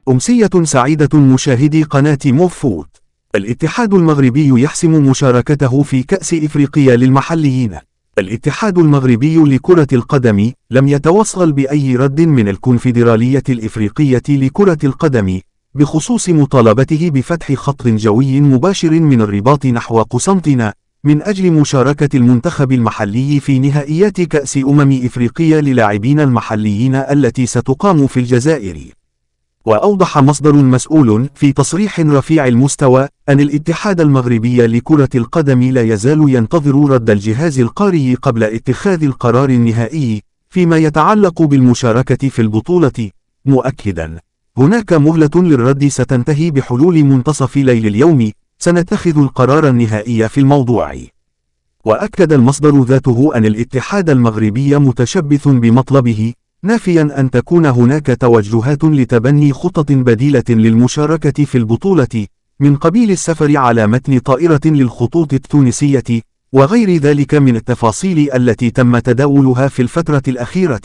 أمسية سعيدة مشاهدي قناة موفوت. الاتحاد المغربي يحسم مشاركته في كأس إفريقيا للمحليين. الاتحاد المغربي لكرة القدم لم يتوصل بأي رد من الكونفدرالية الإفريقية لكرة القدم بخصوص مطالبته بفتح خط جوي مباشر من الرباط نحو قسنطينة من أجل مشاركة المنتخب المحلي في نهائيات كأس إفريقيا للاعبين المحليين التي ستقام في الجزائر. وأوضح مصدر مسؤول في تصريح رفيع المستوى أن الاتحاد المغربي لكرة القدم لا يزال ينتظر رد الجهاز القاري قبل اتخاذ القرار النهائي فيما يتعلق بالمشاركة في البطولة، مؤكدا: هناك مهلة للرد ستنتهي بحلول منتصف ليل اليوم، سنتخذ القرار النهائي في الموضوع. وأكد المصدر ذاته أن الاتحاد المغربي متشبث بمطلبه، نافيا أن تكون هناك توجهات لتبني خطط بديلة للمشاركة في البطولة من قبيل السفر على متن طائرة للخطوط التونسية وغير ذلك من التفاصيل التي تم تداولها في الفترة الأخيرة.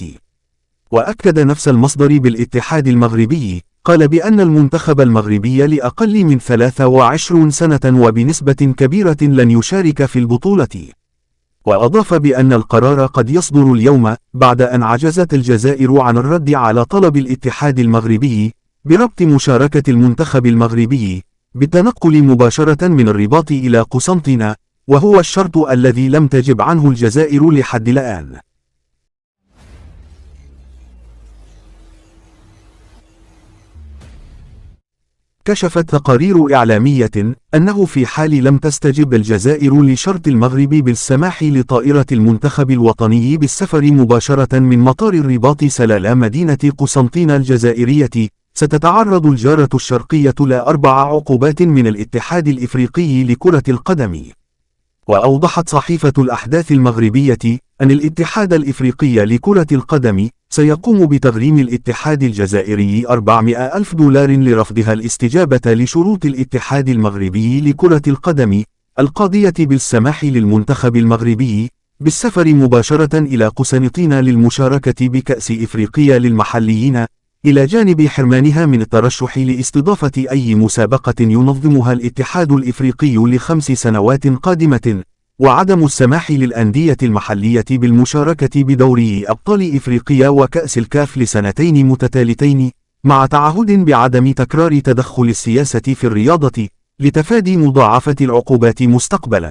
وأكد نفس المصدر بالاتحاد المغربي قال بأن المنتخب المغربي لأقل من 23 سنة وبنسبة كبيرة لن يشارك في البطولة. وأضاف بأن القرار قد يصدر اليوم بعد أن عجزت الجزائر عن الرد على طلب الاتحاد المغربي بربط مشاركة المنتخب المغربي بالتنقل مباشرة من الرباط إلى قسنطينة، وهو الشرط الذي لم تجب عنه الجزائر لحد الآن. كشفت تقارير إعلامية أنه في حال لم تستجب الجزائر لشرط المغرب بالسماح لطائرة المنتخب الوطني بالسفر مباشرة من مطار الرباط سلال مدينة قسنطينة الجزائرية، ستتعرض الجارة الشرقية ل4 عقوبات من الاتحاد الإفريقي لكرة القدم. وأوضحت صحيفة الأحداث المغربية أن الاتحاد الإفريقي لكرة القدم سيقوم بتغريم الاتحاد الجزائري 400,000 دولار لرفضها الاستجابة لشروط الاتحاد المغربي لكرة القدم القاضية بالسماح للمنتخب المغربي بالسفر مباشرة إلى قسنطينة للمشاركة بكأس إفريقيا للمحليين، إلى جانب حرمانها من الترشح لاستضافة أي مسابقة ينظمها الاتحاد الإفريقي ل5 سنوات قادمة، وعدم السماح للأندية المحلية بالمشاركة بدوري أبطال إفريقيا وكأس الكاف لسنتين متتالتين، مع تعهد بعدم تكرار تدخل السياسة في الرياضة لتفادي مضاعفة العقوبات مستقبلا.